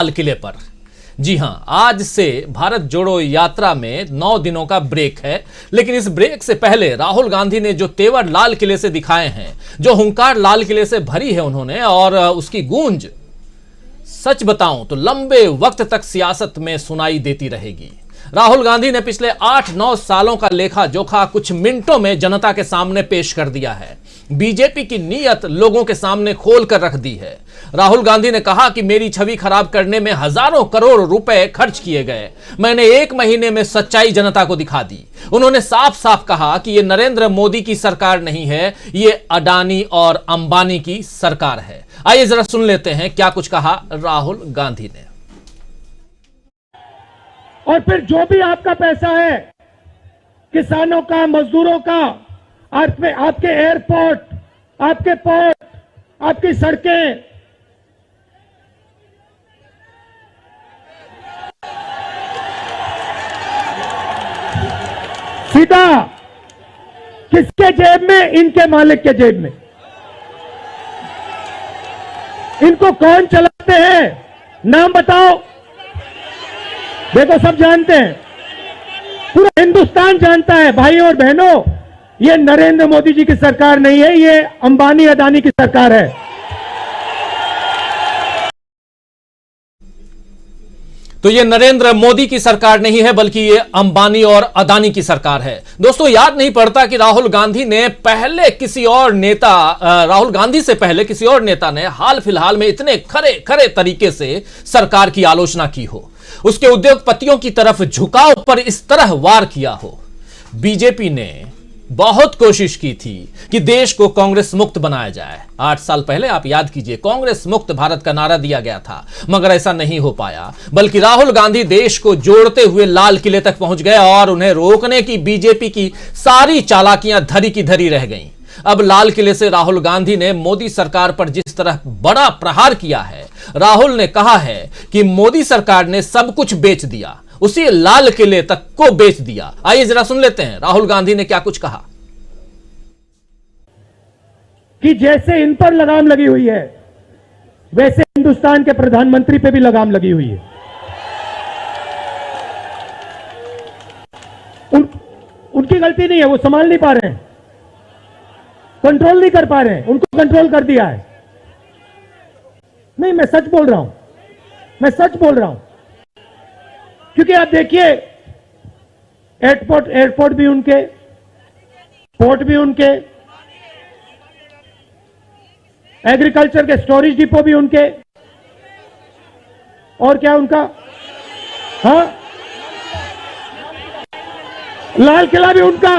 लाल किले पर। जी हां, आज से भारत जोड़ो यात्रा में 9 दिनों का ब्रेक है, लेकिन इस ब्रेक से पहले राहुल गांधी ने जो तेवर लाल किले से दिखाए हैं, जो हुंकार लाल किले से भरी है उन्होंने, और उसकी गूंज सच बताऊं तो लंबे वक्त तक सियासत में सुनाई देती रहेगी। राहुल गांधी ने पिछले 8-9 सालों का लेखा जोखा कुछ मिनटों में जनता के सामने पेश कर दिया है। बीजेपी की नीयत लोगों के सामने खोल कर रख दी है। राहुल गांधी ने कहा कि मेरी छवि खराब करने में हजारों करोड़ रुपए खर्च किए गए, मैंने 1 महीने में सच्चाई जनता को दिखा दी। उन्होंने साफ साफ कहा कि यह नरेंद्र मोदी की सरकार नहीं है, यह अडानी और अंबानी की सरकार है। आइए जरा सुन लेते हैं क्या कुछ कहा राहुल गांधी ने। और फिर जो भी आपका पैसा है, किसानों का, मजदूरों का, आपके एयरपोर्ट, आपके पोर्ट, आपकी सड़कें, सीधा किसके जेब में? इनके मालिक के जेब में। इनको कौन चलाते हैं? नाम बताओ। देखो, सब जानते हैं, पूरा हिंदुस्तान जानता है। भाई और बहनों, ये नरेंद्र मोदी जी की सरकार नहीं है, ये अंबानी अडानी की सरकार है। तो ये नरेंद्र मोदी की सरकार नहीं है, बल्कि ये अंबानी और अदानी की सरकार है। दोस्तों, याद नहीं पड़ता कि राहुल गांधी से पहले किसी और नेता ने हाल फिलहाल में इतने खरे तरीके से सरकार की आलोचना की हो, उसके उद्योगपतियों की तरफ झुकाव पर इस तरह वार किया हो। बीजेपी ने बहुत कोशिश की थी कि देश को कांग्रेस मुक्त बनाया जाए। 8 साल पहले आप याद कीजिए, कांग्रेस मुक्त भारत का नारा दिया गया था, मगर ऐसा नहीं हो पाया, बल्कि राहुल गांधी देश को जोड़ते हुए लाल किले तक पहुंच गए और उन्हें रोकने की बीजेपी की सारी चालाकियां धरी की धरी रह गईं। अब लाल किले से राहुल गांधी ने मोदी सरकार पर जिस तरह बड़ा प्रहार किया है, राहुल ने कहा है कि मोदी सरकार ने सब कुछ बेच दिया, उसी लाल किले तक को बेच दिया। आइए जरा सुन लेते हैं राहुल गांधी ने क्या कुछ कहा। कि जैसे इन पर लगाम लगी हुई है, वैसे हिंदुस्तान के प्रधानमंत्री पे भी लगाम लगी हुई है। उनकी गलती नहीं है, वो संभाल नहीं पा रहे हैं, कंट्रोल नहीं कर पा रहे हैं, उनको कंट्रोल कर दिया है। नहीं, मैं सच बोल रहा हूं, क्योंकि आप देखिए, एयरपोर्ट भी उनके, पोर्ट भी उनके, एग्रीकल्चर के स्टोरेज डिपो भी उनके, और क्या उनका, हाँ, लाल किला भी उनका,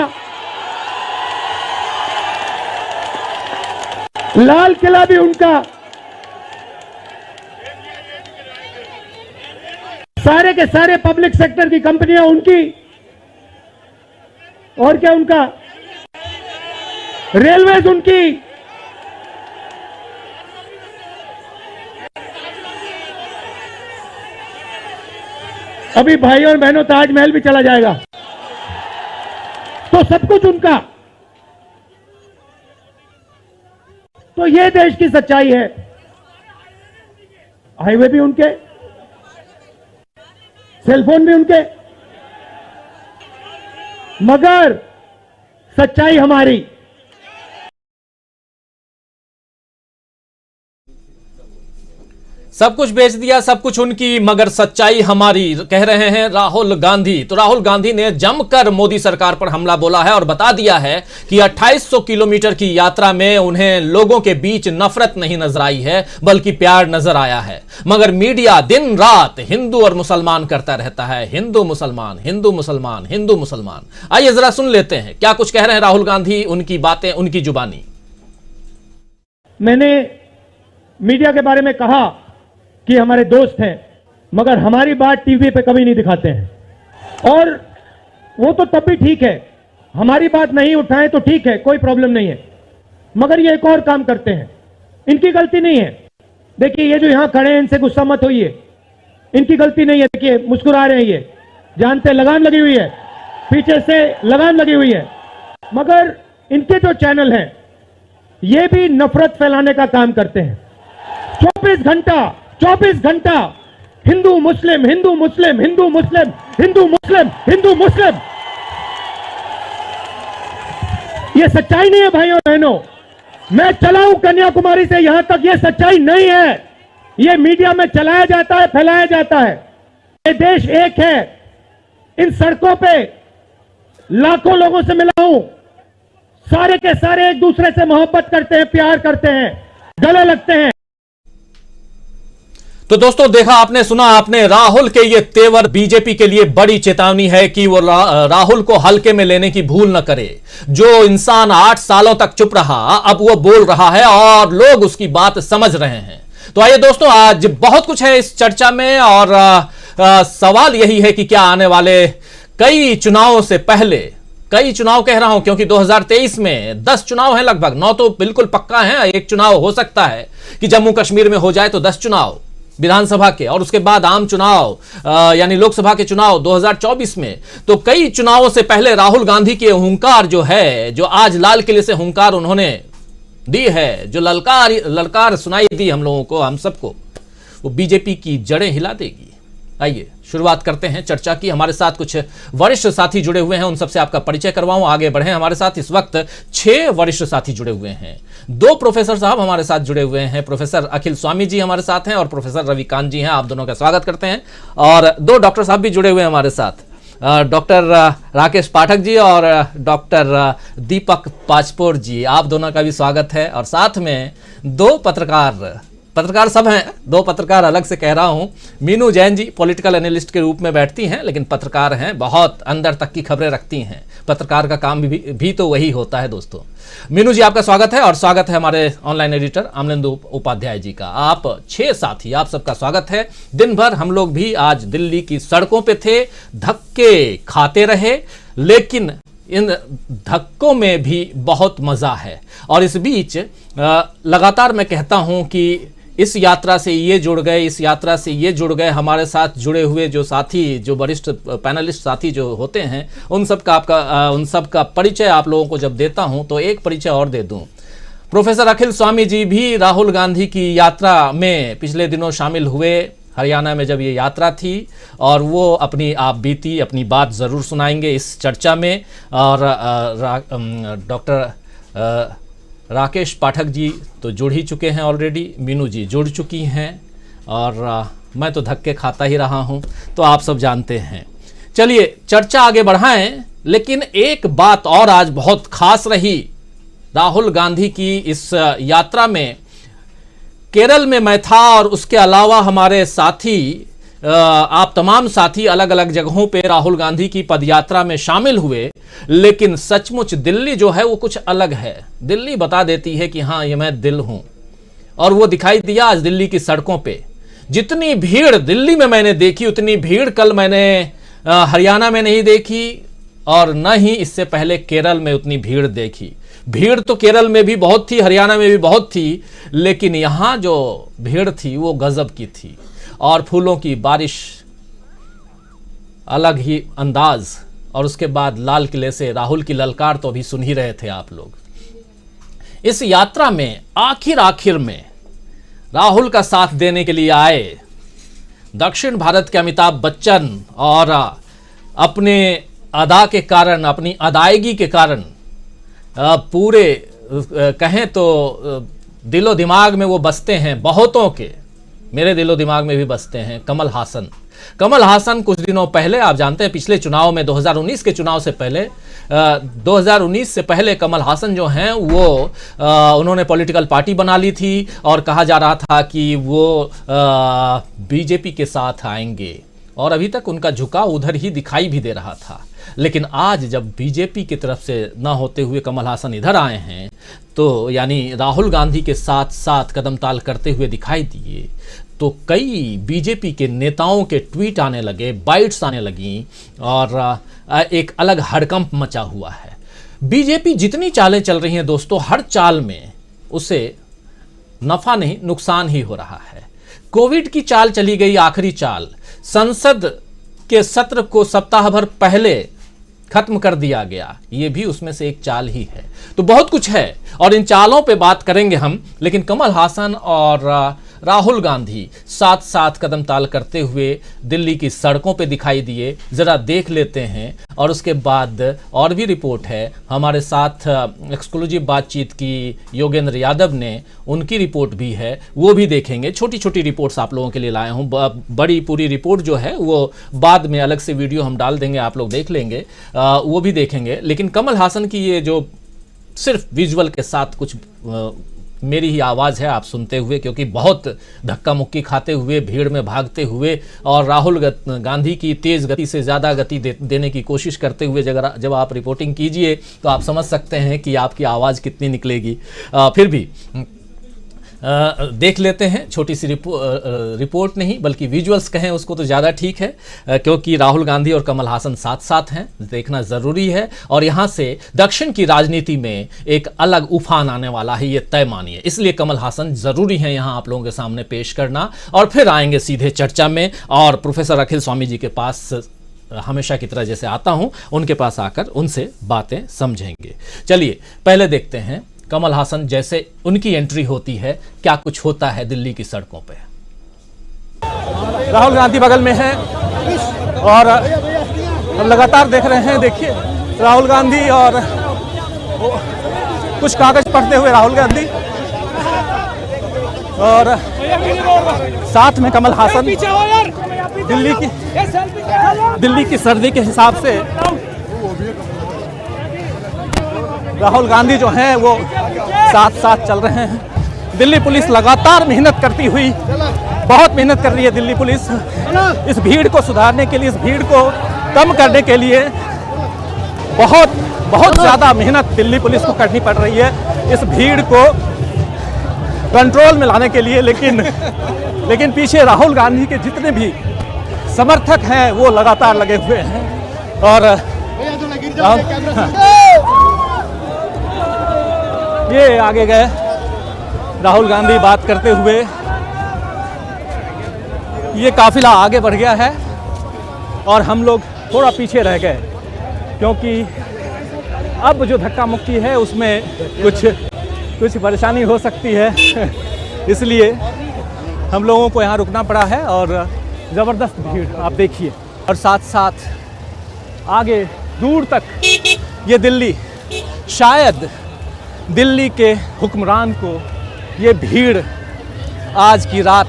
लाल किला भी उनका, सारे के सारे पब्लिक सेक्टर की कंपनियां उनकी, और क्या उनका, रेलवेज उनकी, अभी भाई और बहनों ताजमहल भी चला जाएगा, तो सब कुछ उनका। तो ये देश की सच्चाई है। हाईवे भी उनके, सेलफोन भी उनके, मगर सच्चाई हमारी। सब कुछ बेच दिया, सब कुछ उनकी, मगर सच्चाई हमारी, कह रहे हैं राहुल गांधी। तो राहुल गांधी ने जमकर मोदी सरकार पर हमला बोला है और बता दिया है कि 2800 किलोमीटर की यात्रा में उन्हें लोगों के बीच नफरत नहीं नजर आई है, बल्कि प्यार नजर आया है। मगर मीडिया दिन रात हिंदू और मुसलमान करता रहता है, हिंदू मुसलमान, हिंदू मुसलमान, हिंदू मुसलमान। आइए जरा सुन लेते हैं क्या कुछ कह रहे हैं राहुल गांधी, उनकी बातें, उनकी जुबानी। मैंने मीडिया के बारे में कहा कि हमारे दोस्त हैं, मगर हमारी बात टीवी पे कभी नहीं दिखाते हैं, और वो तो तब भी ठीक है, हमारी बात नहीं उठाएं तो ठीक है, कोई प्रॉब्लम नहीं है, मगर ये एक और काम करते हैं। इनकी गलती नहीं है। देखिए, ये जो यहां खड़े हैं, इनसे गुस्सा मत होइए, इनकी गलती नहीं है। देखिए, मुस्कुरा रहे हैं, ये जानते हैं लगाम लगी हुई है, पीछे से लगाम लगी हुई है, मगर इनके जो चैनल हैं ये भी नफरत फैलाने का काम करते हैं। 24 घंटा हिंदू मुस्लिम हिंदू मुस्लिम हिंदू मुस्लिम हिंदू मुस्लिम हिंदू मुस्लिम। यह सच्चाई नहीं है भाइयों बहनों। मैं चला हूं कन्याकुमारी से यहां तक, यह सच्चाई नहीं है। यह मीडिया में चलाया जाता है, फैलाया जाता है। ये देश एक है। इन सड़कों पे लाखों लोगों से मिला हूं, सारे के सारे एक दूसरे से मोहब्बत करते हैं, प्यार करते हैं, गले लगते हैं। तो दोस्तों देखा आपने, सुना आपने, राहुल के ये तेवर बीजेपी के लिए बड़ी चेतावनी है कि वो राहुल को हल्के में लेने की भूल न करे। जो इंसान 8 सालों तक चुप रहा, अब वो बोल रहा है और लोग उसकी बात समझ रहे हैं। तो आइए दोस्तों, आज बहुत कुछ है इस चर्चा में और सवाल यही है कि क्या आने वाले कई चुनावों से पहले, कई चुनाव कह रहा हूं क्योंकि 2023 में 10 चुनाव हैं लगभग, 9 तो बिल्कुल पक्का है, एक चुनाव हो सकता है कि जम्मू कश्मीर में हो जाए तो 10 चुनाव विधानसभा के, और उसके बाद आम चुनाव यानी लोकसभा के चुनाव 2024 में। तो कई चुनावों से पहले राहुल गांधी की हुंकार जो है, जो आज लाल किले से हुंकार उन्होंने दी है, जो ललकार सुनाई दी हम लोगों को, हम सबको, वो बीजेपी की जड़ें हिला देगी। आइए शुरुआत करते हैं चर्चा की। हमारे साथ कुछ वरिष्ठ साथी जुड़े हुए हैं, उन सबसे आपका परिचय करवाऊं, आगे बढ़े। हमारे साथ इस वक्त 6 वरिष्ठ साथी जुड़े हुए हैं। 2 प्रोफेसर साहब हमारे साथ जुड़े हुए हैं। प्रोफेसर अखिल स्वामी जी हमारे साथ हैं और प्रोफेसर रविकांत जी हैं। आप दोनों का स्वागत करते हैं। और 2 डॉक्टर साहब भी जुड़े हुए हैं हमारे साथ, डॉक्टर राकेश पाठक जी और डॉक्टर दीपक पाचपोर जी, आप दोनों का भी स्वागत है। और साथ में 2 पत्रकार सब हैं, 2 पत्रकार अलग से कह रहा हूं। मीनू जैन जी पॉलिटिकल एनालिस्ट के रूप में बैठती हैं, लेकिन पत्रकार हैं, बहुत अंदर तक की खबरें रखती हैं। पत्रकार का काम भी तो वही होता है दोस्तों। मीनू जी आपका स्वागत है और स्वागत है हमारे ऑनलाइन एडिटर अमलेंदु उपाध्याय जी का। आप 6 साथी, आप सबका स्वागत है। दिन भर हम लोग भी आज दिल्ली की सड़कों पे थे, धक्के खाते रहे, लेकिन इन धक्कों में भी बहुत मजा है। और इस बीच लगातार मैं कहता हूं कि इस यात्रा से ये जुड़ गए, इस यात्रा से ये जुड़ गए, हमारे साथ जुड़े हुए जो साथी, जो वरिष्ठ पैनलिस्ट साथी जो होते हैं, उन सब का परिचय आप लोगों को जब देता हूं तो एक परिचय और दे दूं। प्रोफेसर अखिल स्वामी जी भी राहुल गांधी की यात्रा में पिछले दिनों शामिल हुए, हरियाणा में जब ये यात्रा थी, और वो अपनी आप बीती, अपनी बात ज़रूर सुनाएंगे इस चर्चा में। और डॉक्टर राकेश पाठक जी तो जुड़ ही चुके हैं ऑलरेडी, मीनू जी जुड़ चुकी हैं, और मैं तो धक्के खाता ही रहा हूं, तो आप सब जानते हैं। चलिए चर्चा आगे बढ़ाएं, लेकिन एक बात और आज बहुत खास रही राहुल गांधी की इस यात्रा में। केरल में मैं था और उसके अलावा हमारे साथी, आप तमाम साथी अलग अलग जगहों पे राहुल गांधी की पदयात्रा में शामिल हुए, लेकिन सचमुच दिल्ली जो है वो कुछ अलग है। दिल्ली बता देती है कि हाँ ये मैं दिल हूं, और वो दिखाई दिया आज दिल्ली की सड़कों पे। जितनी भीड़ दिल्ली में मैंने देखी, उतनी भीड़ कल मैंने हरियाणा में नहीं देखी, और न ही इससे पहले केरल में उतनी भीड़ देखी। भीड़ तो केरल में भी बहुत थी, हरियाणा में भी बहुत थी, लेकिन यहां जो भीड़ थी वो गजब की थी। और फूलों की बारिश, अलग ही अंदाज, और उसके बाद लाल किले से राहुल की ललकार तो अभी सुन ही रहे थे आप लोग। इस यात्रा में आखिर में राहुल का साथ देने के लिए आए दक्षिण भारत के अमिताभ बच्चन, और अपने अदा के कारण, अपनी अदायगी के कारण पूरे कहें तो दिलो दिमाग में वो बसते हैं बहुतों के, मेरे दिलो दिमाग में भी बसते हैं, कमल हासन कुछ दिनों पहले, आप जानते हैं पिछले चुनाव में, 2019 के चुनाव से पहले, 2019 से पहले कमल हासन जो हैं वो उन्होंने पॉलिटिकल पार्टी बना ली थी, और कहा जा रहा था कि वो बीजेपी के साथ आएंगे, और अभी तक उनका झुकाव उधर ही दिखाई भी दे रहा था। लेकिन आज जब बीजेपी की तरफ से न होते हुए कमल हासन इधर आए हैं, तो यानी राहुल गांधी के साथ साथ कदम ताल करते हुए दिखाई दिए, तो कई बीजेपी के नेताओं के ट्वीट आने लगे, बाइट्स आने लगी, और एक अलग हड़कंप मचा हुआ है। बीजेपी जितनी चालें चल रही हैं दोस्तों, हर चाल में उसे नफा नहीं नुकसान ही हो रहा है। कोविड की चाल चली गई, आखिरी चाल, संसद के सत्र को सप्ताह भर पहले खत्म कर दिया गया, ये भी उसमें से एक चाल ही है। तो बहुत कुछ है और इन चालों पे बात करेंगे हम, लेकिन कमल हासन और राहुल गांधी साथ साथ कदम ताल करते हुए दिल्ली की सड़कों पे दिखाई दिए। जरा देख लेते हैं और उसके बाद और भी रिपोर्ट है। हमारे साथ एक्सक्लूसिव बातचीत की योगेंद्र यादव ने, उनकी रिपोर्ट भी है, वो भी देखेंगे। छोटी छोटी रिपोर्ट्स आप लोगों के लिए लाए हूँ। बड़ी पूरी रिपोर्ट जो है वो बाद में अलग से वीडियो हम डाल देंगे, आप लोग देख लेंगे, वो भी देखेंगे। लेकिन कमल हासन की ये जो सिर्फ विजुअल के साथ कुछ मेरी ही आवाज़ है आप सुनते हुए, क्योंकि बहुत धक्का मुक्की खाते हुए, भीड़ में भागते हुए और राहुल गांधी की तेज़ गति से ज़्यादा गति देने की कोशिश करते हुए जब आप रिपोर्टिंग कीजिए तो आप समझ सकते हैं कि आपकी आवाज़ कितनी निकलेगी। फिर भी देख लेते हैं। छोटी सी रिपोर्ट नहीं बल्कि विजुअल्स कहें उसको तो ज़्यादा ठीक है, क्योंकि राहुल गांधी और कमल हासन साथ साथ हैं, देखना ज़रूरी है। और यहाँ से दक्षिण की राजनीति में एक अलग उफान आने वाला है, ये तय मानिए। इसलिए कमल हासन ज़रूरी है यहाँ आप लोगों के सामने पेश करना। और फिर आएंगे सीधे चर्चा में, और प्रोफेसर अखिल स्वामी जी के पास हमेशा की तरह जैसे आता हूँ, उनके पास आकर उनसे बातें समझेंगे। चलिए पहले देखते हैं कमल हासन जैसे उनकी एंट्री होती है, क्या कुछ होता है दिल्ली की सड़कों पे। राहुल गांधी बगल में है और हम लगातार देख रहे हैं। देखिए राहुल गांधी और कुछ कागज पढ़ते हुए राहुल गांधी, और साथ में कमल हासन। दिल्ली की सर्दी के हिसाब से राहुल गांधी जो हैं वो साथ साथ चल रहे हैं। दिल्ली पुलिस लगातार मेहनत करती हुई, बहुत मेहनत कर रही है दिल्ली पुलिस इस भीड़ को सुधारने के लिए, इस भीड़ को कम करने के लिए। बहुत ज़्यादा मेहनत दिल्ली पुलिस को करनी पड़ रही है इस भीड़ को कंट्रोल में लाने के लिए। लेकिन पीछे राहुल गांधी के जितने भी समर्थक हैं वो लगातार लगे हुए हैं। और ये आगे गए राहुल गांधी बात करते हुए। ये काफिला आगे बढ़ गया है और हम लोग थोड़ा पीछे रह गए, क्योंकि अब जो धक्का मुक्की है उसमें कुछ परेशानी हो सकती है, इसलिए हम लोगों को यहाँ रुकना पड़ा है। और ज़बरदस्त भीड़ आप देखिए, और साथ साथ आगे दूर तक ये दिल्ली, शायद दिल्ली के हुक्मरान को ये भीड़ आज की रात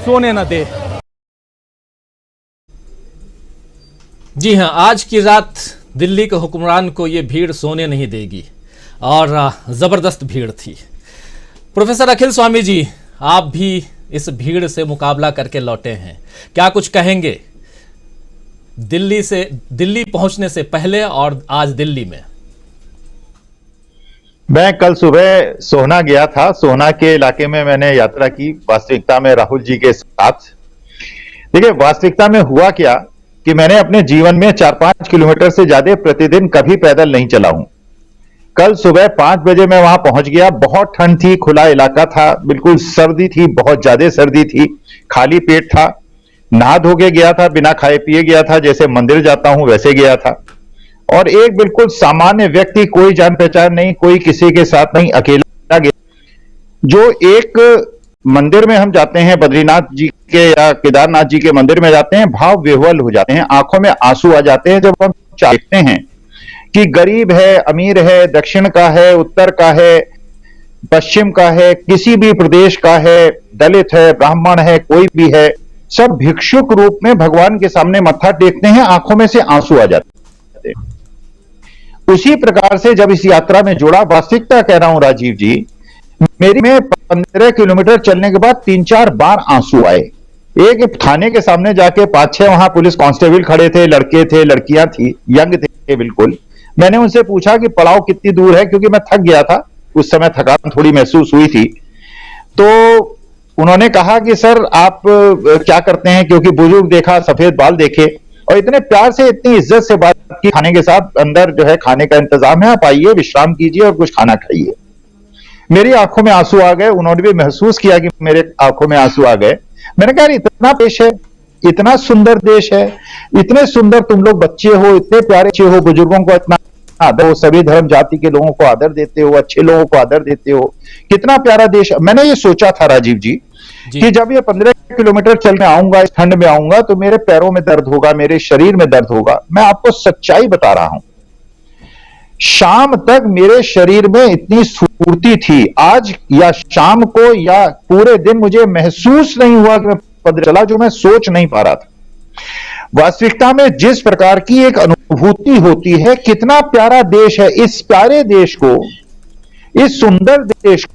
सोने न दे। जी हाँ, आज की रात दिल्ली के हुक्मरान को ये भीड़ सोने नहीं देगी, और ज़बरदस्त भीड़ थी। प्रोफेसर अखिल स्वामी जी, आप भी इस भीड़ से मुकाबला करके लौटे हैं, क्या कुछ कहेंगे दिल्ली पहुंचने से पहले और आज दिल्ली में? मैं कल सुबह सोहना गया था। सोहना के इलाके में मैंने यात्रा की वास्तविकता में राहुल जी के साथ। देखिए वास्तविकता में हुआ क्या कि मैंने अपने जीवन में 4-5 किलोमीटर से ज्यादा प्रतिदिन कभी पैदल नहीं चला हूं। कल सुबह 5 बजे मैं वहां पहुंच गया। बहुत ठंड थी, खुला इलाका था, बिल्कुल सर्दी थी, बहुत ज्यादा सर्दी थी, खाली पेट था, नहा धो के गया था, बिना खाए पिए गया था, जैसे मंदिर जाता हूं वैसे गया था। और एक बिल्कुल सामान्य व्यक्ति, कोई जान पहचान नहीं, कोई किसी के साथ नहीं, अकेला गया। जो एक मंदिर में हम जाते हैं, बद्रीनाथ जी के या केदारनाथ जी के मंदिर में जाते हैं, भाव विह्वल हो जाते हैं, आंखों में आंसू आ जाते हैं जब हम देखते हैं कि गरीब है, अमीर है, दक्षिण का है, उत्तर का है, पश्चिम का है, किसी भी प्रदेश का है, दलित है, ब्राह्मण है, कोई भी है, सब भिक्षुक रूप में भगवान के सामने मत्था टेकते हैं, आंखों में से आंसू आ जाते हैं। उसी प्रकार से जब इस यात्रा में जुड़ा, वास्तविकता कह रहा हूं राजीव जी, मेरी में 15 किलोमीटर चलने के बाद 3-4 बार आंसू आए। एक थाने के सामने जाके 5-6 वहां पुलिस कांस्टेबल खड़े थे, लड़के थे, लड़कियां थी, यंग थे बिल्कुल। मैंने उनसे पूछा कि पड़ाव कितनी दूर है, क्योंकि मैं थक गया था, उस समय थकान थोड़ी महसूस हुई थी। तो उन्होंने कहा कि सर आप क्या करते हैं, क्योंकि बुजुर्ग देखा, सफेद बाल देखे, और इतने प्यार से, इतनी इज्जत से बात की। खाने के साथ अंदर जो है खाने का इंतजाम है, आप आइए, विश्राम कीजिए और कुछ खाना खाइए। मेरी आंखों में आंसू आ गए, उन्होंने भी महसूस किया कि मेरे आंखों में आंसू आ गए। मैंने कहा इतना देश है, इतना सुंदर देश है, इतने सुंदर तुम लोग बच्चे हो, इतने प्यारे बच्चे हो, बुजुर्गों को इतना आदर हो, सभी धर्म जाति के लोगों को आदर देते हो, अच्छे लोगों को आदर देते हो, कितना प्यारा देश। मैंने ये सोचा था राजीव जी कि जब ये 15 किलोमीटर चलने आऊंगा, इस ठंड में आऊंगा, तो मेरे पैरों में दर्द होगा, मेरे शरीर में दर्द होगा। मैं आपको सच्चाई बता रहा हूं, शाम तक मेरे शरीर में इतनी स्फूर्ति थी, आज या शाम को या पूरे दिन मुझे महसूस नहीं हुआ कि मैं पैदल चला, जो मैं सोच नहीं पा रहा था। वास्तविकता में जिस प्रकार की एक अनुभूति होती है, कितना प्यारा देश है, इस प्यारे देश को, इस सुंदर देश को,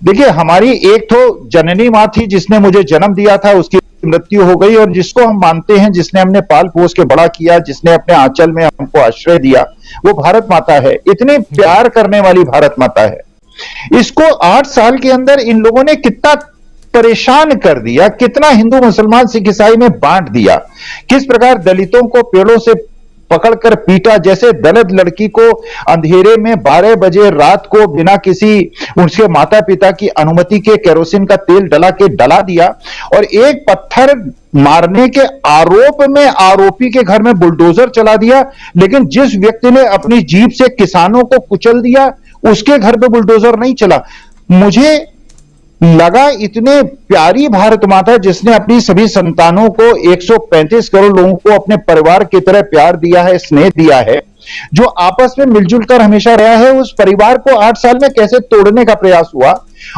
देखिए हमारी एक तो जननी मां थी जिसने मुझे जन्म दिया था, उसकी मृत्यु हो गई, और जिसको हम मानते हैं, जिसने हमने पाल पोस के बड़ा किया, जिसने अपने आंचल में हमको आश्रय दिया, वो भारत माता है। इतने प्यार करने वाली भारत माता है। इसको 8 साल के अंदर इन लोगों ने कितना परेशान कर दिया, कितना हिंदू मुसलमान सिख ईसाई में बांट दिया, किस प्रकार दलितों को पेड़ों से पकड़कर पीटा, जैसे दलित लड़की को अंधेरे में 12 बजे रात को बिना किसी उसके माता पिता की अनुमति के केरोसिन का तेल डला के डला दिया, और एक पत्थर मारने के आरोप में आरोपी के घर में बुलडोजर चला दिया। लेकिन जिस व्यक्ति ने अपनी जीप से किसानों को कुचल दिया, उसके घर पे बुलडोजर नहीं चला। मुझे लगा इतने प्यारी भारत माता जिसने अपनी सभी संतानों को, 135 करोड़ लोगों को अपने परिवार की तरह प्यार दिया है, स्नेह दिया है, जो आपस में मिलजुल कर हमेशा रहा है, उस परिवार को 8 साल में कैसे तोड़ने का प्रयास हुआ।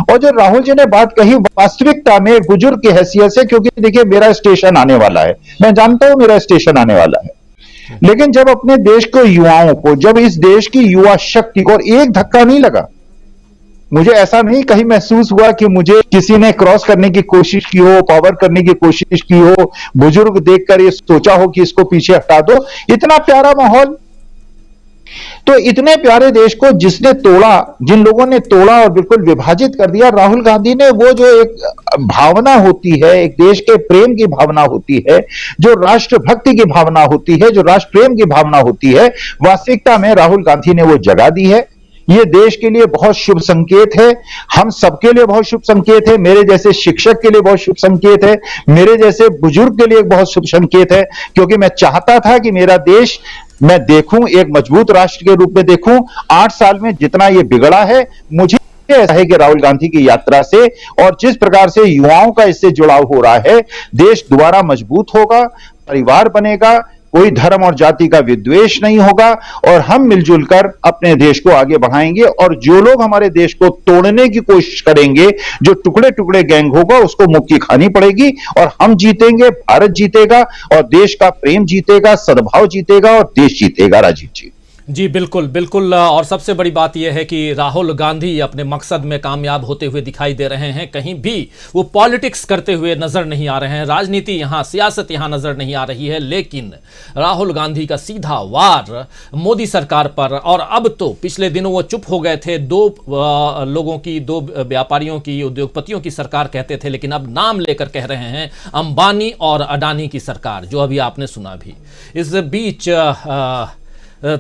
और जो राहुल जी ने बात कही, वास्तविकता में एक बुजुर्ग की हैसियत से, क्योंकि देखिए मेरा स्टेशन आने वाला है, मैं जानता हूं मेरा स्टेशन आने वाला है, लेकिन जब अपने देश के युवाओं को, जब इस देश की युवा शक्ति को, और एक धक्का नहीं लगा, मुझे ऐसा नहीं कहीं महसूस हुआ कि मुझे किसी ने क्रॉस करने की कोशिश की हो, पावर करने की कोशिश की हो, बुजुर्ग देखकर ये सोचा हो कि इसको पीछे हटा दो। इतना प्यारा माहौल, तो इतने प्यारे देश को जिसने तोड़ा, जिन लोगों ने तोड़ा और बिल्कुल विभाजित कर दिया, राहुल गांधी ने वो जो एक भावना होती है, एक देश के प्रेम की भावना होती है, जो राष्ट्रभक्ति की भावना होती है, जो राष्ट्र प्रेम की भावना होती है, वास्तविकता में राहुल गांधी ने वो जगा दी है। ये देश के लिए बहुत शुभ संकेत है, हम सबके लिए बहुत शुभ संकेत है, मेरे जैसे शिक्षक के लिए बहुत शुभ संकेत है, मेरे जैसे बुजुर्ग के लिए बहुत शुभ संकेत है, क्योंकि मैं चाहता था कि मेरा देश मैं देखूं, एक मजबूत राष्ट्र के रूप में देखूं। 8 साल में जितना ये बिगड़ा है, मुझे ऐसा है कि राहुल गांधी की यात्रा से और जिस प्रकार से युवाओं का इससे जुड़ाव हो रहा है, देश दोबारा मजबूत होगा, परिवार बनेगा, कोई धर्म और जाति का विद्वेष नहीं होगा, और हम मिलजुल कर अपने देश को आगे बढ़ाएंगे। और जो लोग हमारे देश को तोड़ने की कोशिश करेंगे, जो टुकड़े टुकड़े गैंग होगा, उसको मुक्की खानी पड़ेगी, और हम जीतेंगे, भारत जीतेगा, और देश का प्रेम जीतेगा, सद्भाव जीतेगा, और देश जीतेगा। राजीव जी जी बिल्कुल बिल्कुल। और सबसे बड़ी बात यह है कि राहुल गांधी अपने मकसद में कामयाब होते हुए दिखाई दे रहे हैं। कहीं भी वो पॉलिटिक्स करते हुए नजर नहीं आ रहे हैं, राजनीति यहाँ, सियासत यहाँ नजर नहीं आ रही है, लेकिन राहुल गांधी का सीधा वार मोदी सरकार पर। और अब तो पिछले दिनों वो चुप हो गए थे, 2 लोगों की, 2 व्यापारियों की, उद्योगपतियों की सरकार कहते थे, लेकिन अब नाम लेकर कह रहे हैं अंबानी और अडानी की सरकार, जो अभी आपने सुना भी। इस बीच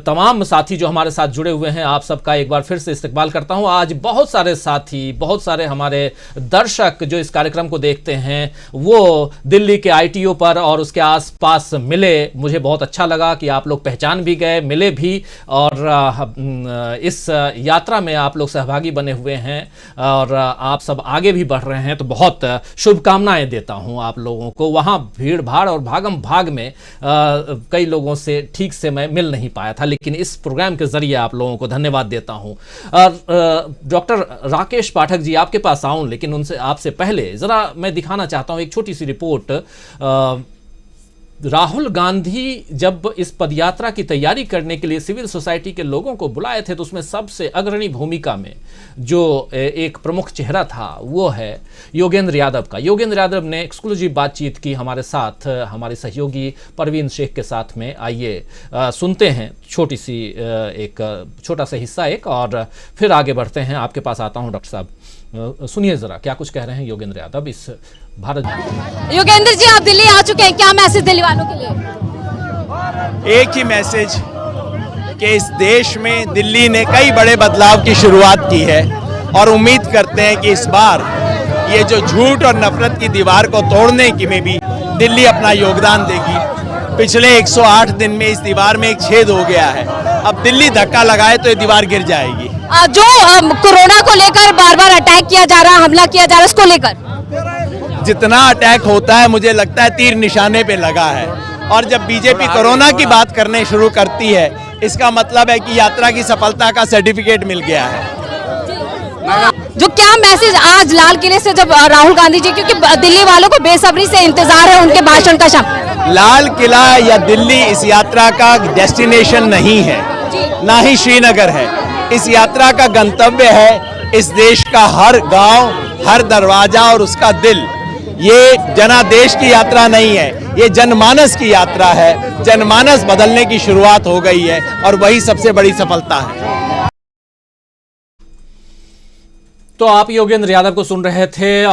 तमाम साथी जो हमारे साथ जुड़े हुए हैं, आप सबका एक बार फिर से इस्तकबाल करता हूं। आज बहुत सारे साथी, बहुत सारे हमारे दर्शक जो इस कार्यक्रम को देखते हैं, वो दिल्ली के ITO पर और उसके आसपास मिले। मुझे बहुत अच्छा लगा कि आप लोग पहचान भी गए, मिले भी, और इस यात्रा में आप लोग सहभागी बने हुए हैं और आप सब आगे भी बढ़ रहे हैं, तो बहुत शुभकामनाएं देता हूं आप लोगों को। वहाँ भीड़ भाड़ और भागम भाग में कई लोगों से ठीक से मैं मिल नहीं पाया था, लेकिन इस प्रोग्राम के जरिए आप लोगों को धन्यवाद देता हूं। डॉक्टर राकेश पाठक जी, आपके पास आऊं, लेकिन उनसे आपसे पहले जरा मैं दिखाना चाहता हूं एक छोटी सी रिपोर्ट। राहुल गांधी जब इस पदयात्रा की तैयारी करने के लिए सिविल सोसाइटी के लोगों को बुलाए थे, तो उसमें सबसे अग्रणी भूमिका में जो एक प्रमुख चेहरा था वो है योगेंद्र यादव का। योगेंद्र यादव ने एक्सक्लूसिव बातचीत की हमारे साथ, हमारे सहयोगी परवीन शेख के साथ में। आइए सुनते हैं छोटी सी एक छोटा सा हिस्सा एक, और फिर आगे बढ़ते हैं। आपके पास आता हूँ डॉक्टर साहब, सुनिए जरा क्या कुछ कह रहे हैं योगेंद्र यादव इस भारत। योगेंद्र जी, आप दिल्ली आ चुके हैं, क्या मैसेज दिल्ली वालों के लिए? एक ही मैसेज कि इस देश में दिल्ली ने कई बड़े बदलाव की शुरुआत की है, और उम्मीद करते हैं कि इस बार ये जो झूठ और नफरत की दीवार को तोड़ने की में भी दिल्ली अपना योगदान देगी। पिछले 108 दिन में इस दीवार में एक छेद हो गया है, अब दिल्ली धक्का लगाए तो ये दीवार गिर जाएगी। जो कोरोना को लेकर बार बार अटैक किया जा रहा है, हमला किया जा रहा है, उसको लेकर जितना अटैक होता है मुझे लगता है तीर निशाने पे लगा है, और जब बीजेपी कोरोना की बात करने शुरू करती है इसका मतलब है कि यात्रा की सफलता का सर्टिफिकेट मिल गया है। जो क्या मैसेज आज लाल किले से जब राहुल गांधी जी, क्योंकि दिल्ली वालों को बेसब्री से इंतजार है उनके भाषण का शाम। लाल किला या दिल्ली इस यात्रा का डेस्टिनेशन नहीं है, ना ही श्रीनगर है। इस यात्रा का गंतव्य है इस देश का हर गांव, हर दरवाजा और उसका दिल। ये जनादेश की यात्रा नहीं है, ये जनमानस की यात्रा है। जनमानस बदलने की शुरुआत हो गई है और वही सबसे बड़ी सफलता है। तो आप योगेंद्र यादव को सुन रहे थे।